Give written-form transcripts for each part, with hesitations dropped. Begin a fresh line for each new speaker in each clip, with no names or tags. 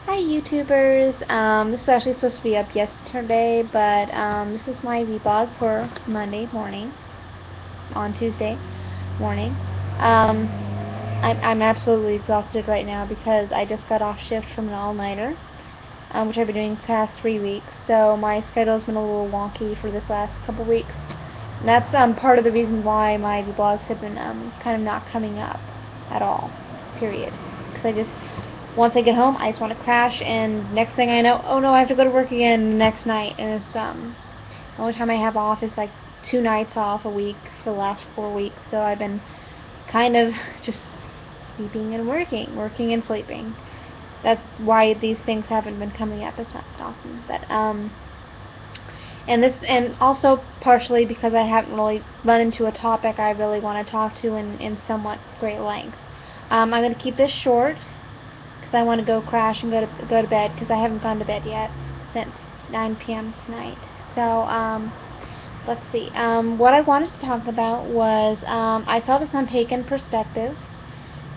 Hi YouTubers, this is actually supposed to be up yesterday, but this is my vlog for Monday morning, on Tuesday morning. Um, I'm absolutely exhausted right now because I just got off shift from an all-nighter, which I've been doing the past 3 weeks, so my schedule's been a little wonky for this last couple weeks. And that's part of the reason why my vlogs have been kind of not coming up at all, period. Because once I get home, I just want to crash, and next thing I know, oh no, I have to go to work again the next night, and it's, the only time I have off is like 2 nights off a week for the last 4 weeks, so I've been kind of just sleeping and working and sleeping. That's why these things haven't been coming up as often, but, and also partially because I haven't really run into a topic I really want to talk to in somewhat great length. I'm going to keep this short, because I want to go crash and go to bed, because I haven't gone to bed yet since 9 p.m. tonight. So let's see. What I wanted to talk about was I saw this on PagansPerpective,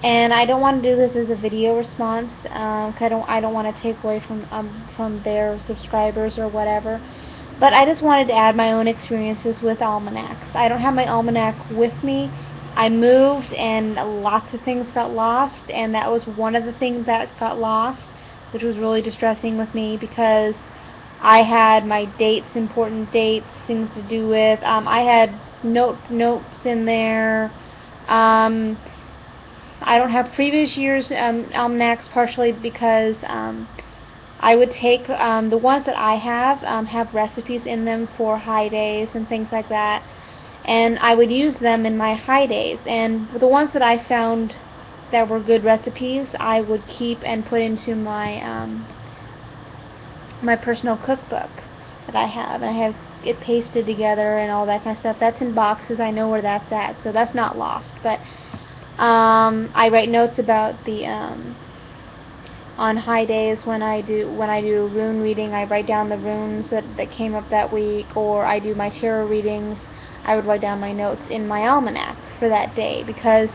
and I don't want to do this as a video response, because I don't want to take away from their subscribers or whatever. But I just wanted to add my own experiences with Almanacs. I don't have my almanac with me. I moved and lots of things got lost, and that was one of the things that got lost, which was really distressing with me because I had my dates, important dates, things to do with. I had notes in there. I don't have previous year's almanacs, partially because I would take the ones that I have recipes in them for high days and things like that, and I would use them in my high days. And the ones that I found that were good recipes, I would keep and put into my personal cookbook that I have, and I have it pasted together and all that kind of stuff. That's in boxes. I know where that's at, so that's not lost. But I write notes about the on high days when I do rune reading. I write down the runes that came up that week, or I do my tarot readings. I would write down my notes in my almanac for that day, because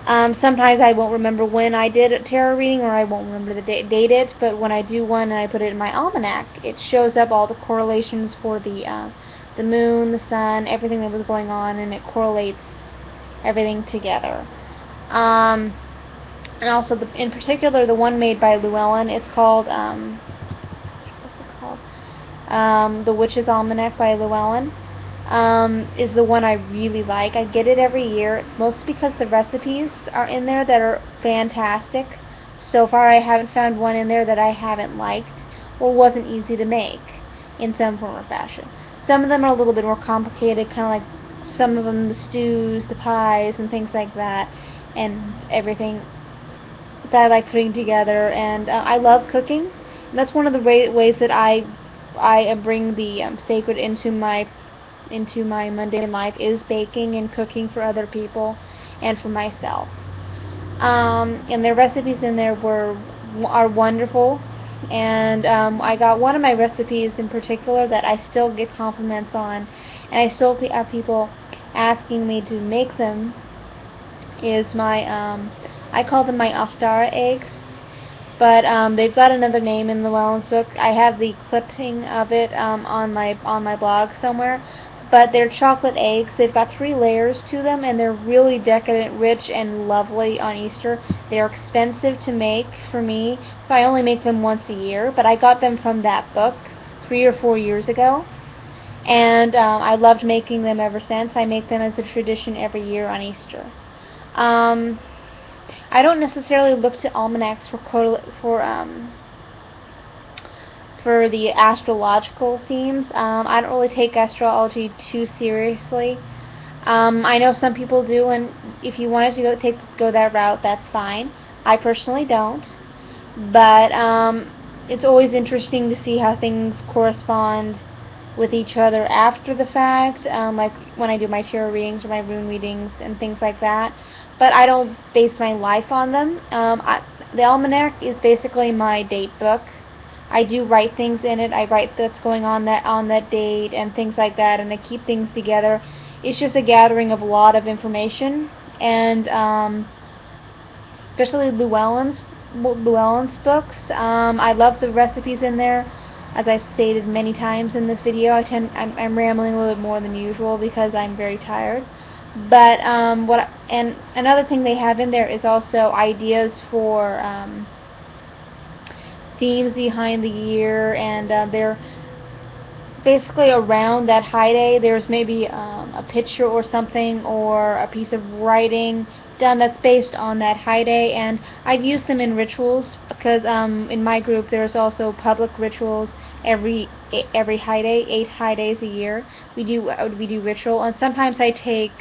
sometimes I won't remember when I did a tarot reading, or I won't remember the date it, but when I do one and I put it in my almanac, it shows up all the correlations for the moon, the sun, everything that was going on, and it correlates everything together. And also, in particular, the one made by Llewellyn, it's called, what's it called? The Witch's Almanac by Llewellyn, is the one I really like. I get it every year, mostly because the recipes are in there that are fantastic. So far, I haven't found one in there that I haven't liked, or wasn't easy to make, in some form or fashion. Some of them are a little bit more complicated, kind of like some of them, the stews, the pies, and things like that, and everything that I like putting together. And I love cooking. And that's one of the ways that I bring the sacred into my mundane life, is baking and cooking for other people and for myself. And their recipes in there are wonderful. And I got one of my recipes in particular that I still get compliments on, and I still have people asking me to make them, is my I call them my Ostara eggs, but they've got another name in Llewellyn's book. I have the clipping of it on my blog somewhere. But they're chocolate eggs. They've got 3 layers to them, and they're really decadent, rich, and lovely on Easter. They're expensive to make for me, so I only make them once a year. But I got them from that book 3 or 4 years ago, and I loved making them ever since. I make them as a tradition every year on Easter. I don't necessarily look to almanacs for the astrological themes. I don't really take astrology too seriously. I know some people do, and if you wanted to go that route, that's fine. I personally don't, but it's always interesting to see how things correspond with each other after the fact, like when I do my tarot readings or my rune readings and things like that. But I don't base my life on them. The almanac is basically my date book. I do write things in it. I write what's going on that date and things like that, and I keep things together. It's just a gathering of a lot of information, and especially Llewellyn's Llewellyn's books. I love the recipes in there. As I've stated many times in this video, I'm rambling a little bit more than usual because I'm very tired. But and another thing they have in there is also ideas for themes behind the year, and they're basically around that high day. There's maybe a picture or something or a piece of writing done that's based on that high day, and I've used them in rituals because in my group there's also public rituals every high day, 8 high days a year. We do ritual, and sometimes I take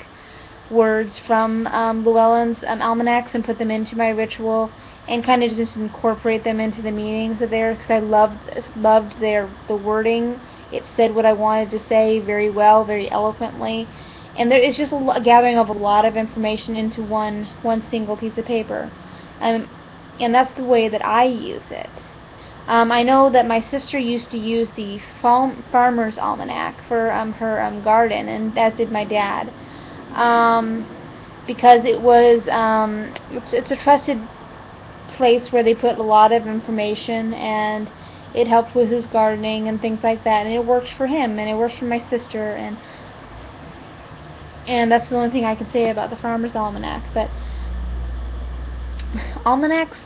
words from Llewellyn's Almanacs and put them into my ritual and kind of just incorporate them into the meanings of there, because I loved the wording. It said what I wanted to say very well, very eloquently, and there is just a gathering of a lot of information into one single piece of paper, and that's the way that I use it. I know that my sister used to use the Farmer's Almanac for her garden, and as did my dad, because it was it's a trusted place where they put a lot of information, and it helped with his gardening and things like that, and it worked for him, and it worked for my sister, and that's the only thing I can say about the Farmer's Almanac. But almanacs,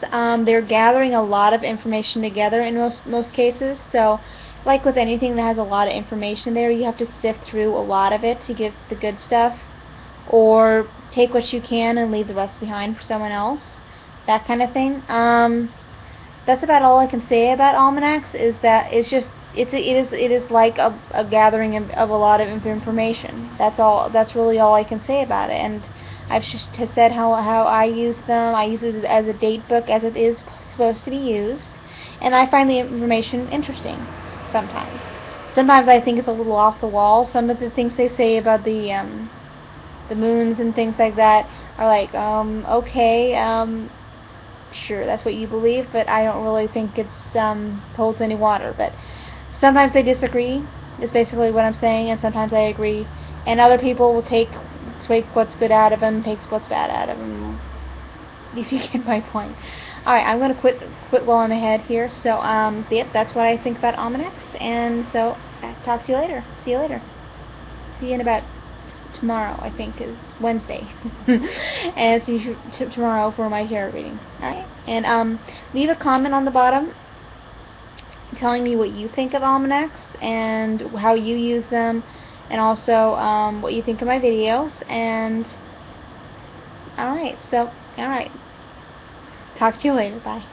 they're gathering a lot of information together in most cases, so like with anything that has a lot of information there, you have to sift through a lot of it to get the good stuff, or take what you can and leave the rest behind for someone else, that kind of thing. That's about all I can say about almanacs. Is that it is like a gathering of a lot of information. That's really all I can say about it. And I've just said how I use them. I use it as a date book, as it is supposed to be used, and I find the information interesting sometimes. Sometimes I think it's a little off the wall. Some of the things they say about the moons and things like that are like, okay, sure, that's what you believe, but I don't really think it holds any water. But sometimes they disagree, is basically what I'm saying, and sometimes I agree. And other people will take what's good out of them, takes what's bad out of them, if you get my point. Alright, I'm going to quit while I'm ahead here. So, yep, that's what I think about almanacs, and so, I'll talk to you later. See you later. See you in about tomorrow, I think, is Wednesday. And see you tomorrow for my tarot reading. Alright? And leave a comment on the bottom telling me what you think of almanacs and how you use them, and also what you think of my videos. And alright, talk to you later. Bye.